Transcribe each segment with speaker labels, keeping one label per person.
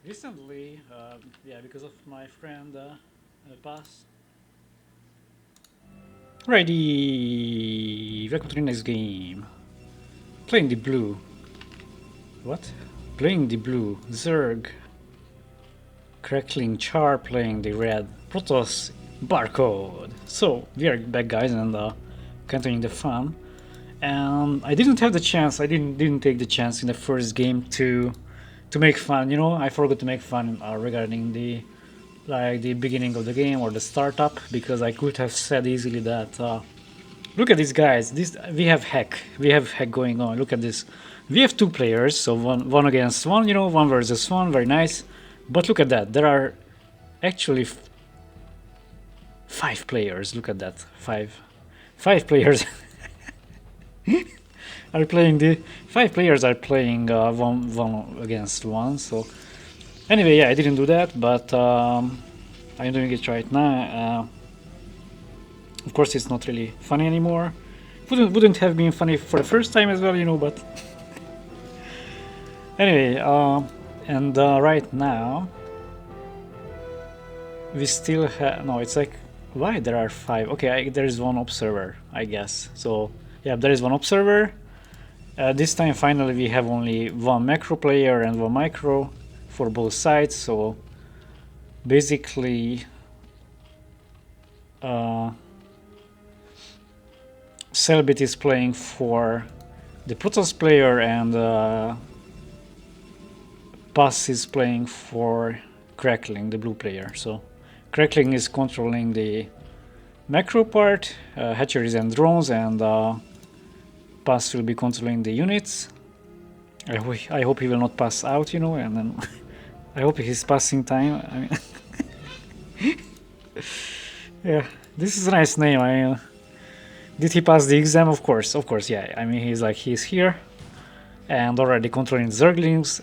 Speaker 1: Recently, yeah, because of my friend Pass. Ready! Welcome to the next game. Playing the blue. What? Playing the blue. Zerg. Crackling char playing the red. Protoss barcode. So, we are back, guys, and continuing the fun. And I didn't have the chance, I didn't take the chance in the first game to make fun, you know, I forgot to make fun regarding the beginning of the game or the startup, because I could have said easily that look at these guys, this we have hack going on. Look at this, we have two players, so one against one, you know, one versus one, very nice. But look at that, there are actually five players. Look at that, five players are playing the five players are playing one against one. So anyway, yeah, I didn't do that, but I'm doing it right now. Of course, it's not really funny anymore. Wouldn't have been funny for the first time as well, you know. But anyway, and right now we still have no. It's like, why there are five? Okay, there is one observer, I guess. So yeah, there is one observer. This time, finally, we have only one macro player and one micro for both sides. So basically, Selbit is playing for the Protoss player, and Pass is playing for Crackling, the blue player. So Crackling is controlling the macro part, hatcheries and drones, and Pass will be controlling the units. I hope he will not pass out, you know, and then I hope he's passing time. I mean, yeah, this is a nice name. I did he pass the exam? Of course, yeah. I mean, he's here and already controlling the Zerglings.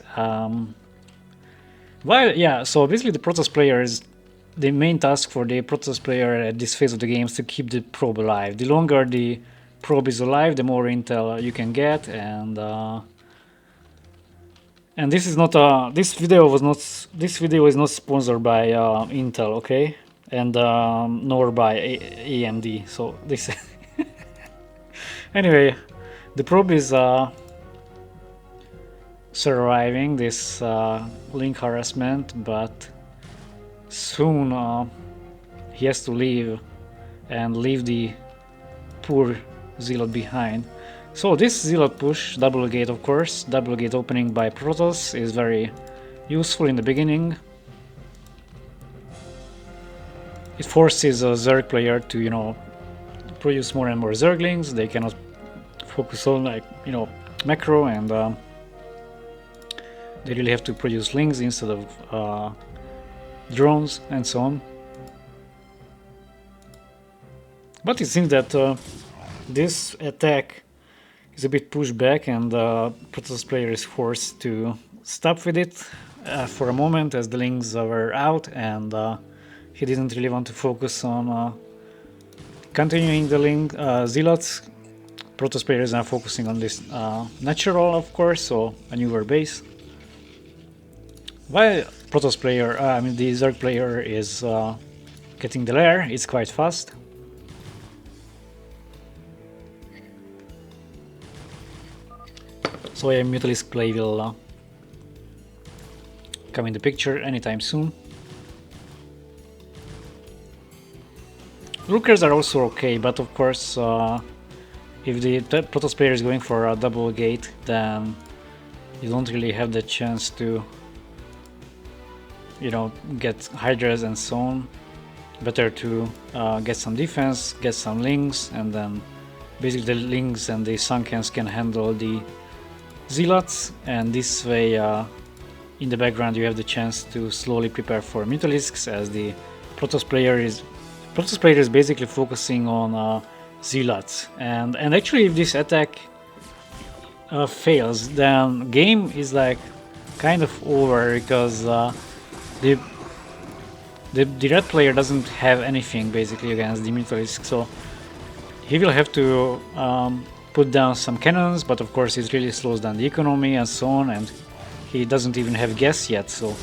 Speaker 1: Well, yeah. So basically, the Protoss player is the main task for the Protoss player at this phase of the game is to keep the probe alive. The longer the probe is alive, the more intel you can get, and this is not this video is not sponsored by Intel, okay, and nor by AMD. So this anyway, the probe is surviving this link harassment, but soon he has to leave and leave the poor Zealot behind. So this Zealot push, double gate, of course, double gate opening by Protoss is very useful in the beginning. It forces a Zerg player to, you know, produce more and more Zerglings. They cannot focus on, like, you know, macro, and they really have to produce lings instead of drones and so on. But it seems that this attack is a bit pushed back, and Protoss player is forced to stop with it for a moment, as the lings were out, and he didn't really want to focus on continuing the link Zealots. Protoss player is now focusing on this natural, of course, so a newer base. While Protoss player, I mean the Zerg player, is getting the lair, it's quite fast. So a Mutalisk play will come in the picture anytime soon. Rookers are also okay, but of course, if the Protoss player is going for a double gate, then you don't really have the chance to, you know, get Hydras and so on. Better to get some defense, get some links, and then basically the links and the Sunkens can handle the Zealots, and this way in the background you have the chance to slowly prepare for Mutalisks, as the Protoss player is basically focusing on Zealots, and actually if this attack fails, then game is like kind of over, because the red player doesn't have anything basically against the Mutalisk, so he will have to put down some cannons, but of course it really slows down the economy and so on, and he doesn't even have gas yet, so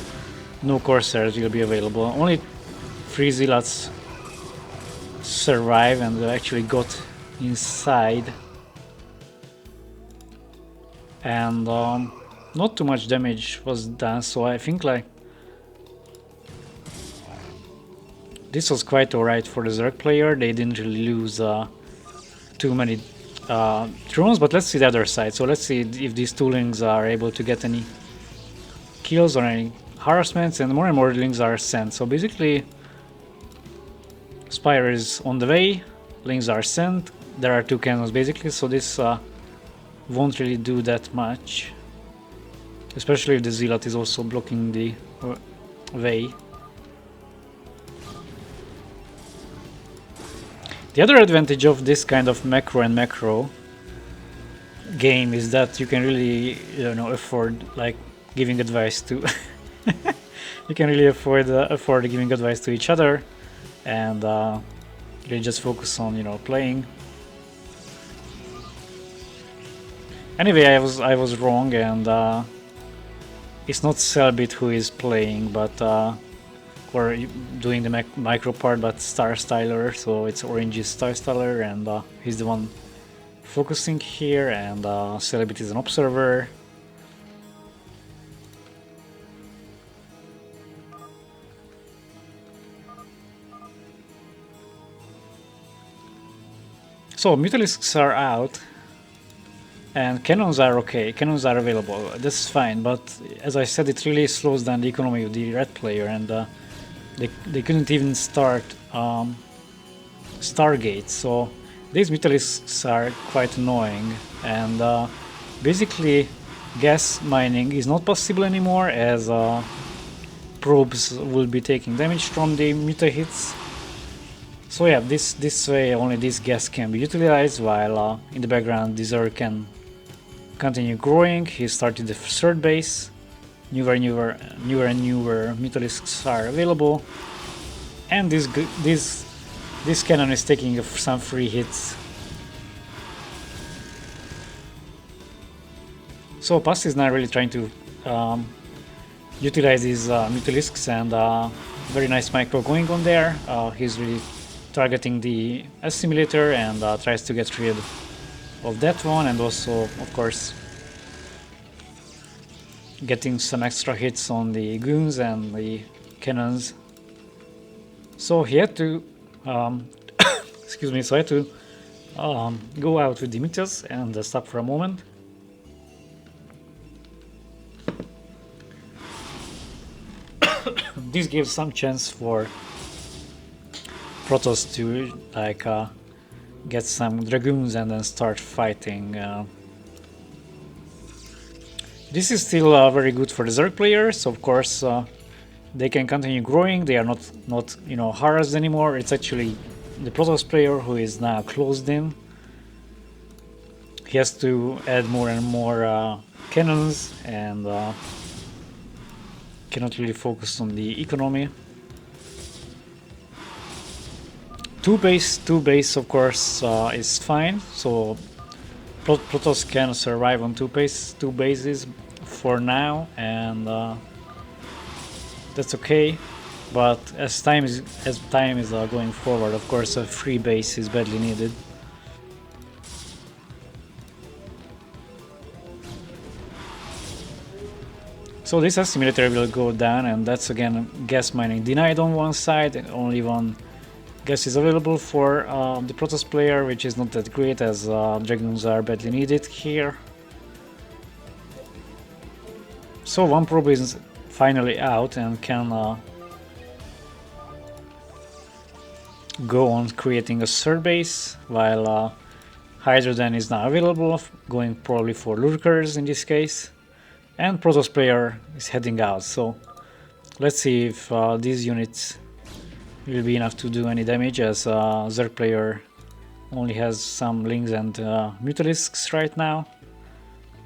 Speaker 1: no Corsairs will be available. Only 3 Zealots survive and actually got inside. And not too much damage was done, so I think like this was quite alright for the Zerg player. They didn't really lose too many drones, but let's see the other side. So let's see if these two lings are able to get any kills or any harassments, and more lings are sent. So basically Spire is on the way, lings are sent, there are 2 cannons basically, so this won't really do that much, especially if the Zealot is also blocking the way. The other advantage of this kind of macro and macro game is that you can really, you know, afford like giving advice to you can really afford giving advice to each other, and really just focus on, you know, playing. Anyway, I was wrong, and it's not Selbit who is playing, but or doing the micro part, but Star Styler. So it's Orange's Star Styler, and he's the one focusing here, and Selbit is an observer. So Mutalisks are out, and cannons are okay, cannons are available, that's fine, but as I said, it really slows down the economy of the red player, and they couldn't even start Stargate, so these Mutalisks are quite annoying, and basically gas mining is not possible anymore, as probes will be taking damage from the Muta hits. So yeah, this way only this gas can be utilized, while in the background the Zerg can continue growing. He started the 3rd base, newer and newer Mutalisks are available, and this cannon is taking some free hits. So Pass is now really trying to utilize these Mutalisks, and very nice micro going on there. He's really targeting the assimilator and tries to get rid of that one, and also of course getting some extra hits on the goons and the cannons. So he had to excuse me, so I had to go out with the Mutas and stop for a moment. This gives some chance for Protoss to like get some dragoons and then start fighting. This is still very good for the Zerg players. Of course, they can continue growing. They are not you know, harassed anymore. It's actually the Protoss player who is now closed in. He has to add more and more cannons, and cannot really focus on the economy. Two base of course is fine, so Protoss can survive on two bases for now, and that's okay. But as time is going forward, of course a free base is badly needed. So this assimilator will go down, and that's again gas mining denied on one side, and only one gas is available for the Protoss player, which is not that great, as dragoons are badly needed here. So one probe is finally out and can go on creating a third base, while Hydrogen is now available, going probably for lurkers in this case, and Protoss player is heading out. So let's see if these units will be enough to do any damage, as Zerg player only has some Lings and Mutalisks right now.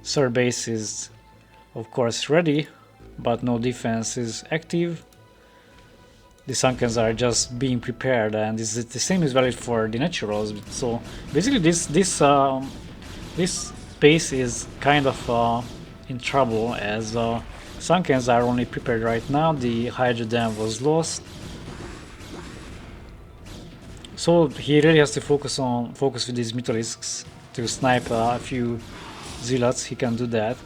Speaker 1: Third base is of course ready, but no defense is active. The Sunkens are just being prepared, and the same is valid for the Naturals. So basically this base is kind of in trouble, as Sunkens are only prepared right now. The Hydra Dam was lost. So he really has to focus with these Mythalisks to snipe a few Zealots. He can do that.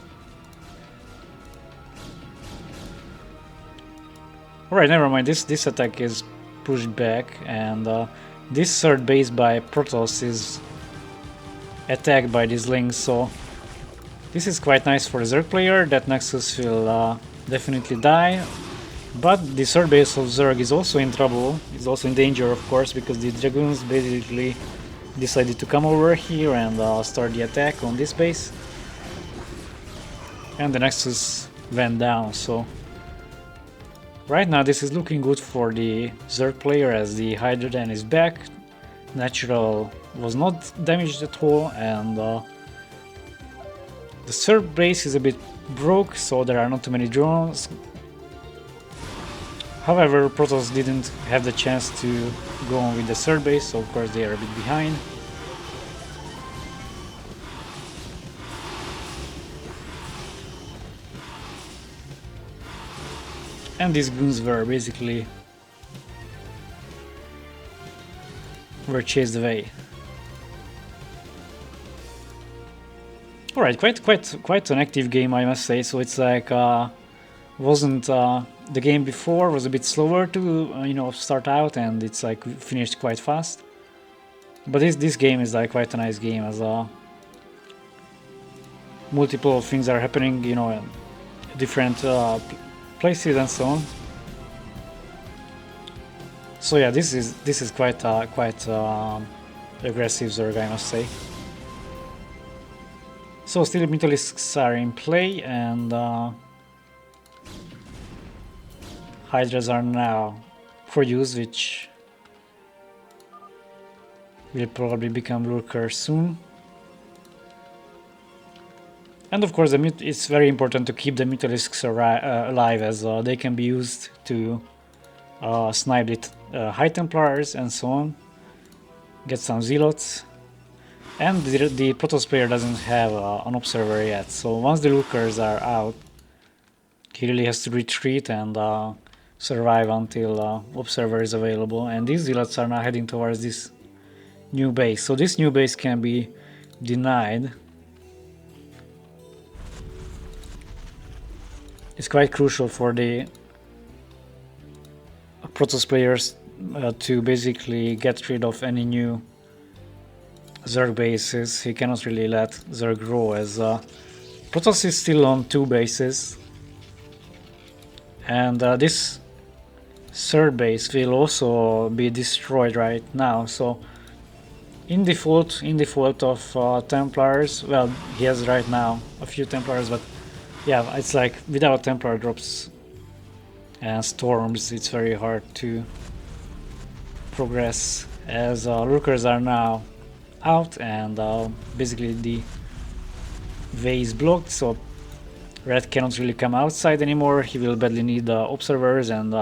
Speaker 1: Alright, never mind. This attack is pushed back, and this third base by Protoss is attacked by these Lings, so this is quite nice for a Zerg player. That Nexus will definitely die, but the third base of Zerg is also in trouble. It's also in danger, of course, because the Dragoons basically decided to come over here and start the attack on this base, and the Nexus went down. So right now this is looking good for the Zerg player, as the Hydra Den is back. Natural was not damaged at all, and the third base is a bit broke, so there are not too many drones. However, Protoss didn't have the chance to go on with the third base, so of course they are a bit behind. And these goons were basically chased away. Alright, quite an active game, I must say. So it's like wasn't the game before was a bit slower to start out, and it's like finished quite fast. But this game is like quite a nice game, as multiple things are happening, different places and so on. So yeah, this is quite aggressive Zerg, I must say. So still Mythalisks are in play, and Hydras are now produced, which will probably become lurkers soon. And of course, it's very important to keep the Mythalisks alive, as they can be used to snipe the High Templars and so on, get some Zealots. And the Protoss player doesn't have an observer yet, so once the lurkers are out, he really has to retreat and survive until observer is available. And these Zealots are now heading towards this new base, so this new base can be denied. It's quite crucial for the Protoss players to basically get rid of any new Zerg bases. He cannot really let Zerg grow, as Protoss is still on 2 bases, and this third base will also be destroyed right now. So in default of Templars, well, he has right now a few Templars, but yeah, it's like without Templar drops and storms, it's very hard to progress, as lurkers are now out, and basically the way is blocked, so Red cannot really come outside anymore. He will badly need observers and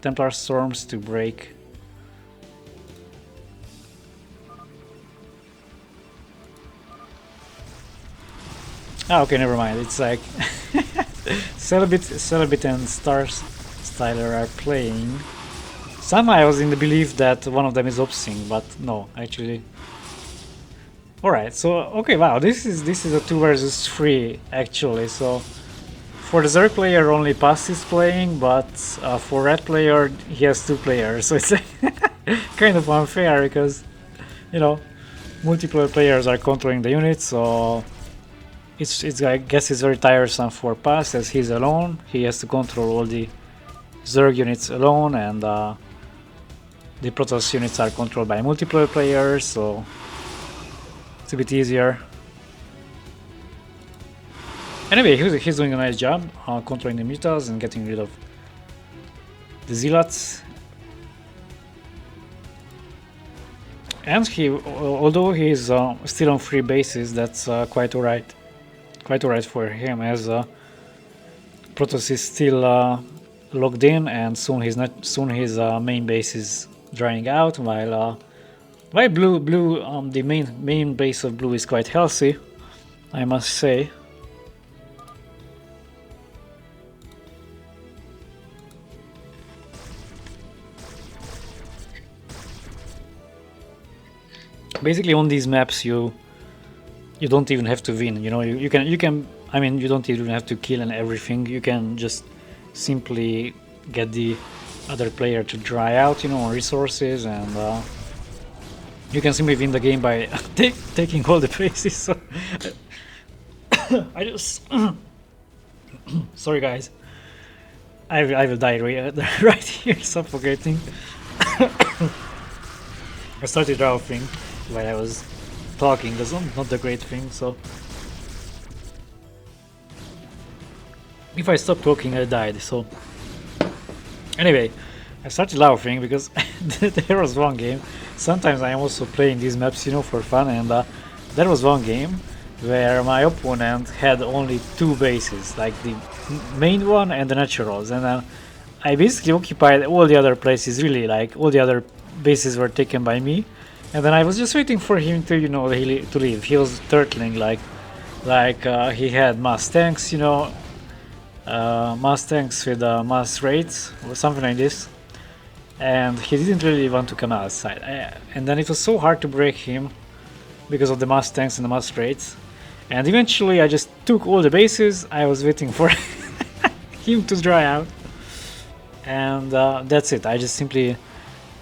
Speaker 1: Templar storms to break. Okay, never mind. It's like Celibate and Styler are playing. Somehow I was in the belief that one of them is opsing, but no, actually. Alright, so okay, wow, this is a 2 versus 3 actually. So for the Zerg player only Pass is playing, but for Red player he has 2 players, so it's kind of unfair, because multiple players are controlling the units, so it's I guess it's very tiresome for Pass, as he's alone. He has to control all the Zerg units alone, and the Protoss units are controlled by multiple players, so it's a bit easier. Anyway, he's doing a nice job controlling the Mutas and getting rid of the Zealots. And although he's still on 3 bases, that's quite alright. Quite alright for him, as Protoss is still logged in, and soon his main base is drying out, while blue the main base of blue is quite healthy, I must say. basically on these maps you don't even have to win. You know, you can. I mean, you don't even have to kill and everything. You can just simply get the other player to dry out, you know, on resources, and you can simply win the game by taking all the bases. So I just sorry guys, I will die right here, suffocating. I started laughing while I was talking. That's not the great thing. So if I stop talking, I died. So anyway, I started laughing because there was one game. Sometimes I am also playing these maps, you know, for fun, and there was one game where my opponent had only two bases, like the main one and the naturals, and I basically occupied all the other places. Really, like all the other bases were taken by me, and then I was just waiting for him to, you know, to leave. He was turtling like he had mass tanks, you know, mass tanks with mass raids or something like this, and he didn't really want to come outside. And then it was so hard to break him because of the mass tanks and the mass raids. And eventually I just took all the bases. I was waiting for him to dry out, and that's it. I just simply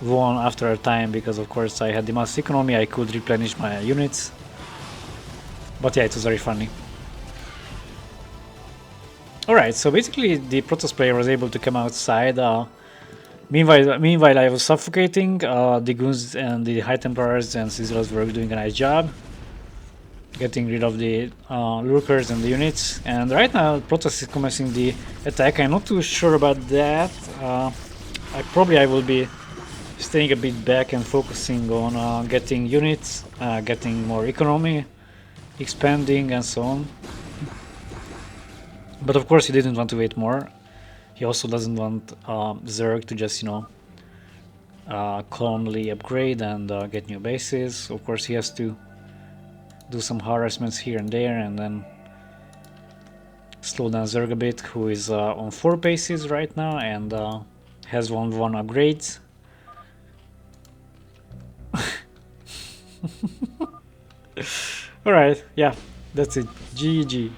Speaker 1: won after a time because of course I had the mass economy. I could replenish my units, but yeah, it was very funny. Alright, so basically the Protoss player was able to come outside. Meanwhile I was suffocating. The goons and the High Templars and Sizzlers were doing a nice job getting rid of the lurkers and the units. And right now Protoss is commencing the attack. I'm not too sure about that. I will be staying a bit back and focusing on getting units, getting more economy, expanding and so on. But of course he didn't want to wait more. He also doesn't want Zerg to just, you know, calmly upgrade and get new bases. Of course he has to do some harassments here and there, and then slow down Zerg a bit, who is on 4 bases right now and has won 1 upgrades. Alright, yeah, that's it. GG.